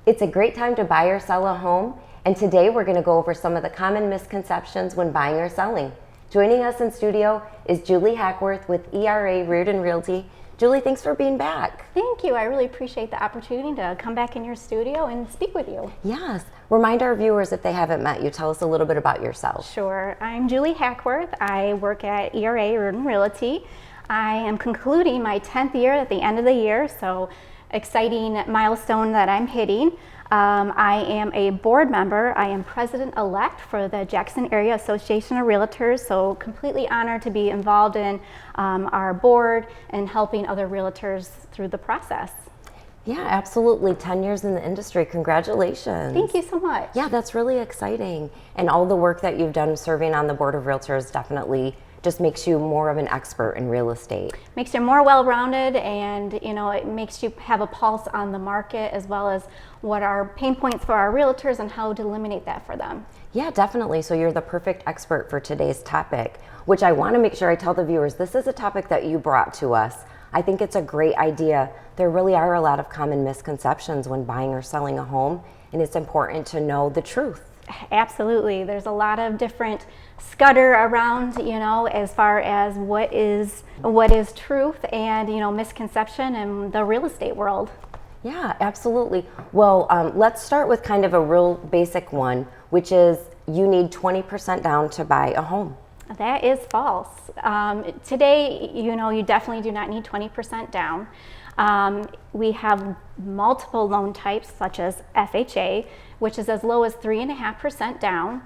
It's a great time to buy or sell a home, and today we're going to go over some of the common misconceptions when buying or selling. Joining us in studio is Julie Hackworth with ERA Reardon Realty. Julie, thanks for being back. Thank you. I really appreciate the opportunity to come back in your studio and speak with you. Yes. Remind our viewers, if they haven't met you, tell us a little bit about yourself. Sure. I'm Julie Hackworth. I work at ERA Reardon Realty. I am concluding my 10th year at the end of the year, so exciting milestone that I'm hitting. I am a board member. I am president-elect for the Jackson Area Association of Realtors, so completely honored to be involved in our board and helping other realtors through the process. Yeah, absolutely. 10 years in the industry. Congratulations. Thank you so much. Yeah, that's really exciting. And all the work that you've done serving on the board of realtors definitely just makes you more of an expert in real estate. Makes you more well-rounded, and it makes you have a pulse on the market as well as what are pain points for our realtors and how to eliminate that for them. Yeah, definitely. So you're the perfect expert for today's topic, which I want to make sure I tell the viewers, this is a topic that you brought to us. I think it's a great idea. There really are a lot of common misconceptions when buying or selling a home, and it's important to know the truth. Absolutely. There's a lot of different scutter around, as far as what is truth and, misconception in the real estate world. Yeah, absolutely. Well, let's start with kind of a real basic one, which is you need 20% down to buy a home. That is false. Today, you definitely do not need 20% down. We have multiple loan types such as FHA, which is as low as 3.5% down.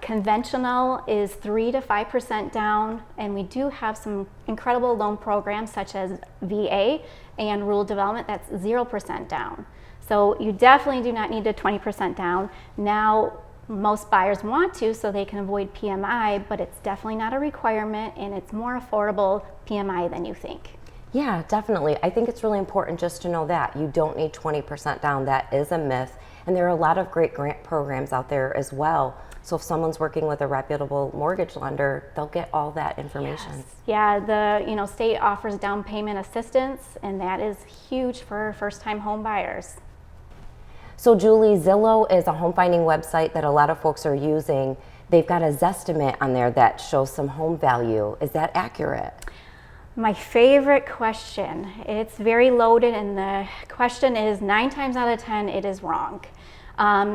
Conventional is 3 to 5% down, and we do have some incredible loan programs such as VA and rural development that's 0% down. So you definitely do not need a 20% down. Now, most buyers want to so they can avoid PMI, but it's definitely not a requirement, and it's more affordable PMI than you think. Yeah, definitely. I think it's really important just to know that you don't need 20% down. That is a myth. And there are a lot of great grant programs out there as well. So if someone's working with a reputable mortgage lender, they'll get all that information. Yes. Yeah, the state offers down payment assistance, and that is huge for first-time home buyers. So Julie, Zillow is a home finding website that a lot of folks are using. They've got a Zestimate on there that shows some home value. Is that accurate? My favorite question. It's very loaded, and the question is 9 times out of 10 it is wrong.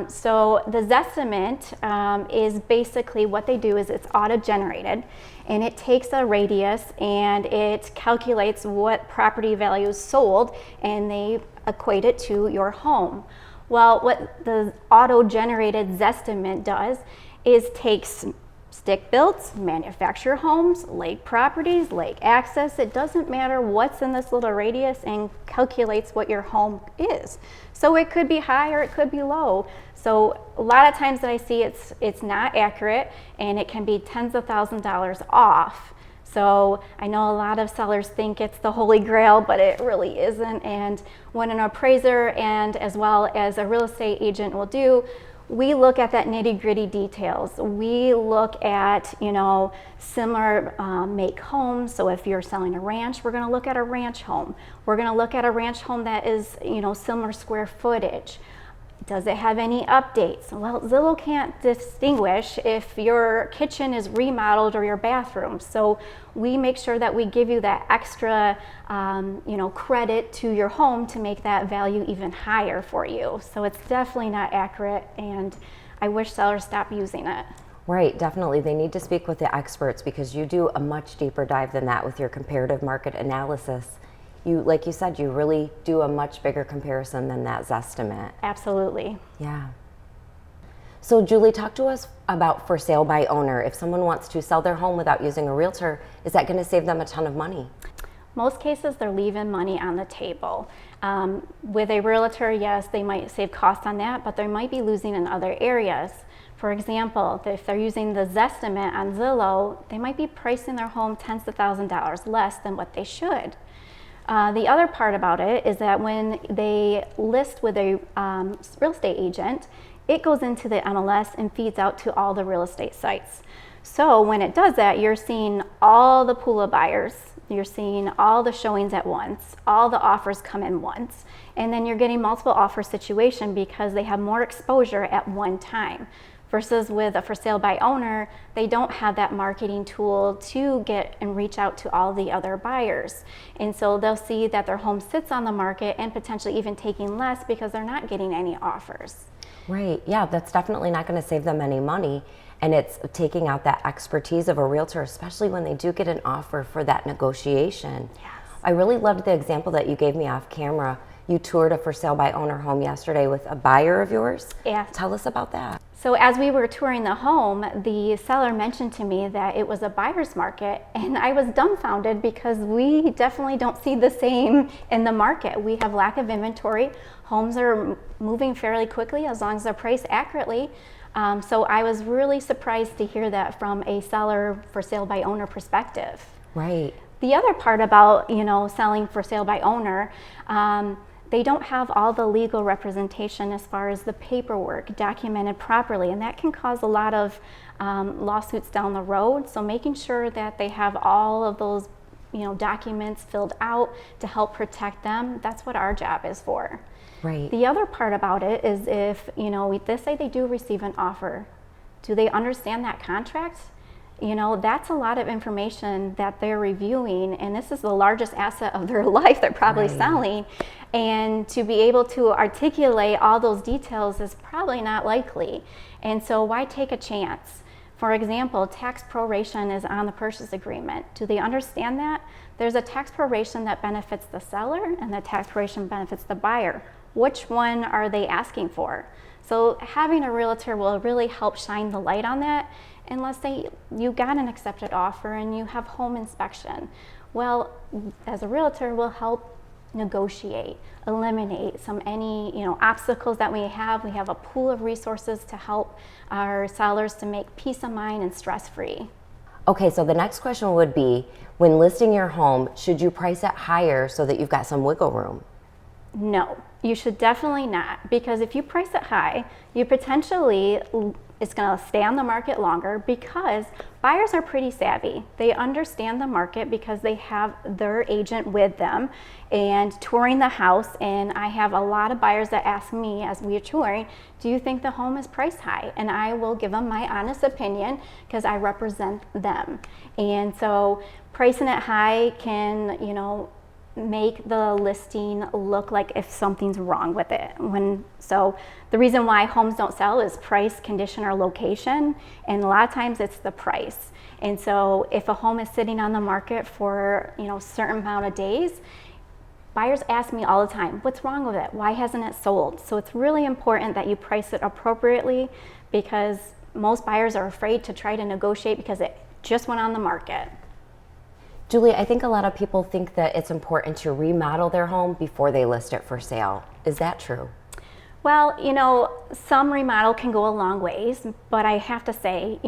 So the Zestimate is basically what they do is it's auto-generated, and it takes a radius and it calculates what property value is sold, and they equate it to your home. Well, what the auto-generated Zestimate does is takes stick-built, manufactured homes, lake properties, lake access. It doesn't matter what's in this little radius, and calculates what your home is. So it could be high or it could be low. So a lot of times that I see it's not accurate, and it can be tens of thousands of dollars off. So I know a lot of sellers think it's the holy grail, but it really isn't. And what an appraiser and as well as a real estate agent will do, we look at that nitty-gritty details. We look at, similar make homes. So if you're selling a ranch, we're going to look at a ranch home. We're going to look at a ranch home that is, similar square footage. Does it have any updates? Well, Zillow can't distinguish if your kitchen is remodeled or your bathroom. So we make sure that we give you that extra, credit to your home to make that value even higher for you. So it's definitely not accurate, and I wish sellers stop using it. Right, definitely. They need to speak with the experts, because you do a much deeper dive than that with your comparative market analysis. Like you said, you really do a much bigger comparison than that Zestimate. Absolutely. Yeah. So Julie, talk to us about for sale by owner. If someone wants to sell their home without using a realtor, is that going to save them a ton of money? Most cases, they're leaving money on the table. With a realtor, yes, they might save costs on that, but they might be losing in other areas. For example, if they're using the Zestimate on Zillow, they might be pricing their home tens of thousands of dollars less than what they should. The other part about it is that when they list with a real estate agent, it goes into the MLS and feeds out to all the real estate sites. So when it does that, you're seeing all the pool of buyers. you're seeing all the showings at once, all the offers come in once, and then you're getting multiple offer situation because they have more exposure at one time. Versus with a for sale by owner, they don't have that marketing tool to get and reach out to all the other buyers. And so they'll see that their home sits on the market and potentially even taking less because they're not getting any offers. Right, yeah, that's definitely not going to save them any money. And it's taking out that expertise of a realtor, especially when they do get an offer for that negotiation. Yes. I really loved the example that you gave me off camera. You toured a for sale by owner home yesterday with a buyer of yours. Yeah. Tell us about that. So as we were touring the home, the seller mentioned to me that it was a buyer's market, and I was dumbfounded because we definitely don't see the same in the market. We have lack of inventory. Homes are moving fairly quickly as long as they're priced accurately. So I was really surprised to hear that from a seller for sale by owner perspective. Right. The other part about, selling for sale by owner, they don't have all the legal representation as far as the paperwork documented properly, and that can cause a lot of lawsuits down the road. So making sure that they have all of those documents filled out to help protect them, that's what our job is for. Right. The other part about it is if, let's say they do receive an offer, do they understand that contract? That's a lot of information that they're reviewing, and this is the largest asset of their life they're probably selling. And to be able to articulate all those details is probably not likely. And so why take a chance? For example, tax proration is on the purchase agreement. Do they understand that? There's a tax proration that benefits the seller and the tax proration benefits the buyer. Which one are they asking for? So having a realtor will really help shine the light on that. And let's say you got an accepted offer and you have home inspection. Well, as a realtor, we'll help negotiate, eliminate any obstacles that we have. We have a pool of resources to help our sellers to make peace of mind and stress-free. Okay, so the next question would be, when listing your home, should you price it higher so that you've got some wiggle room? No, you should definitely not, because if you price it high, you potentially, it's going to stay on the market longer because buyers are pretty savvy. They understand the market because they have their agent with them and touring the house. And I have a lot of buyers that ask me as we are touring, do you think the home is priced high? And I will give them my honest opinion because I represent them. And so pricing it high can, make the listing look like if something's wrong with it. So the reason why homes don't sell is price, condition, or location, and a lot of times it's the price. And so if a home is sitting on the market for a certain amount of days, buyers ask me all the time, what's wrong with it? Why hasn't it sold? So it's really important that you price it appropriately because most buyers are afraid to try to negotiate because it just went on the market. Julie, I think a lot of people think that it's important to remodel their home before they list it for sale. Is that true? Well, some remodel can go a long ways, but I have to say,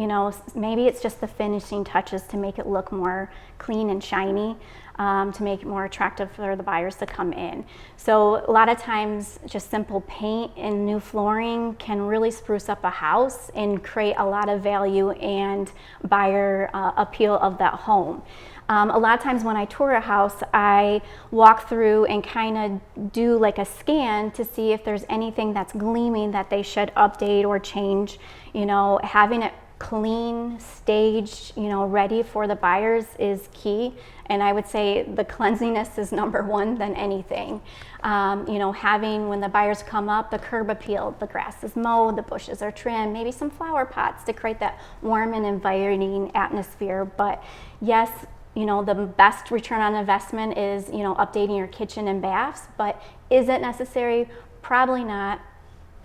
maybe it's just the finishing touches to make it look more clean and shiny, to make it more attractive for the buyers to come in. So a lot of times just simple paint and new flooring can really spruce up a house and create a lot of value and buyer appeal of that home. A lot of times when I tour a house, I walk through and kind of do like a scan to see if there's anything that's gleaming that they should update or change. Having it clean, staged, ready for the buyers is key. And I would say the cleanliness is number one than anything. Having, when the buyers come up, the curb appeal, the grass is mowed, the bushes are trimmed, maybe some flower pots to create that warm and inviting atmosphere. But yes, the best return on investment is, updating your kitchen and baths, but is it necessary? Probably not.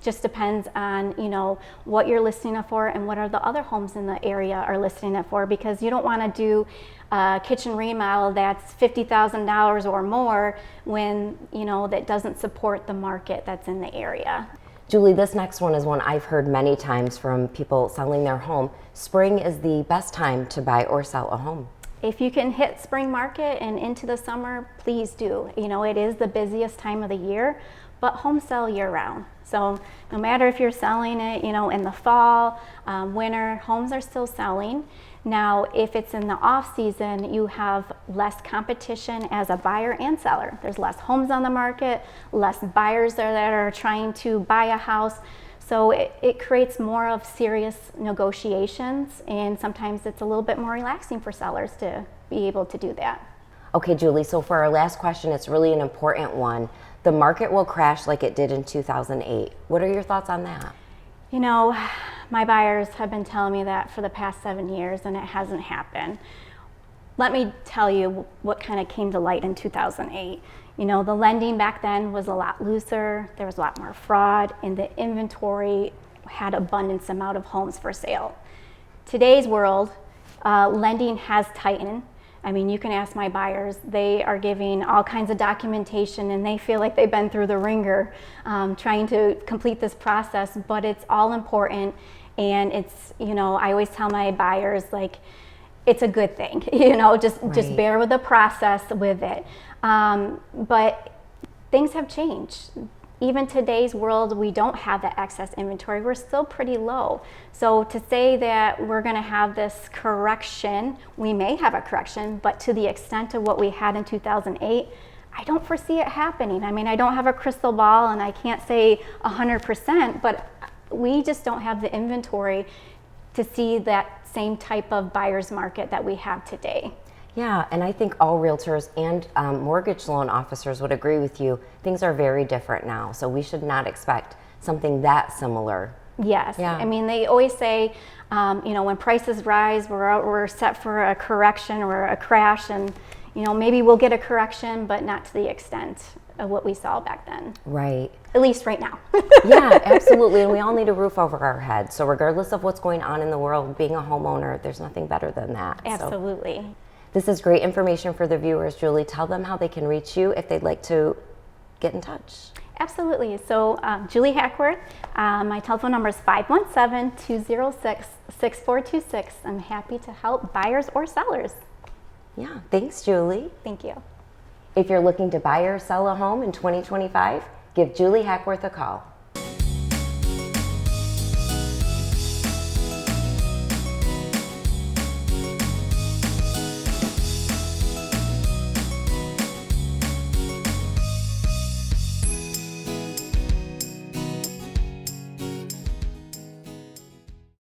Just depends on, what you're listing it for and what are the other homes in the area are listing it for, because you don't want to do a kitchen remodel that's $50,000 or more when, that doesn't support the market that's in the area. Julie, this next one is one I've heard many times from people selling their home. Spring is the best time to buy or sell a home. If you can hit spring market and into the summer, please do. It is the busiest time of the year, but homes sell year round. So no matter if you're selling it, in the fall, winter, homes are still selling. Now, if it's in the off season, you have less competition as a buyer and seller. There's less homes on the market, less buyers that are trying to buy a house. So it creates more of serious negotiations, and sometimes it's a little bit more relaxing for sellers to be able to do that. Okay, Julie, so for our last question, it's really an important one. The market will crash like it did in 2008. What are your thoughts on that? My buyers have been telling me that for the past 7 years, and it hasn't happened. Let me tell you what kind of came to light in 2008. The lending back then was a lot looser, there was a lot more fraud, and the inventory had abundance amount of homes for sale. Today's world, lending has tightened. You can ask my buyers, they are giving all kinds of documentation and they feel like they've been through the ringer trying to complete this process, but it's all important. And it's, I always tell my buyers, it's a good thing, just bear with the process with it. But things have changed. Even today's world, we don't have that excess inventory. We're still pretty low. So to say that we're gonna have this correction, we may have a correction, but to the extent of what we had in 2008, I don't foresee it happening. I don't have a crystal ball and I can't say 100%, but we just don't have the inventory to see that same type of buyer's market that we have today. Yeah, and I think all realtors and mortgage loan officers would agree with you. Things are very different now, so we should not expect something that similar. Yes, Yeah. They always say, when prices rise, we're set for a correction or a crash, and maybe we'll get a correction, but not to the extent of what we saw back then. Right. At least right now. Yeah, absolutely, and we all need a roof over our head. So regardless of what's going on in the world, being a homeowner, there's nothing better than that. Absolutely. So, this is great information for the viewers. Julie, tell them how they can reach you if they'd like to get in touch. Absolutely. So Julie Hackworth, my telephone number is 517-206-6426. I'm happy to help buyers or sellers. Yeah, thanks, Julie. Thank you. If you're looking to buy or sell a home in 2025, give Julie Hackworth a call.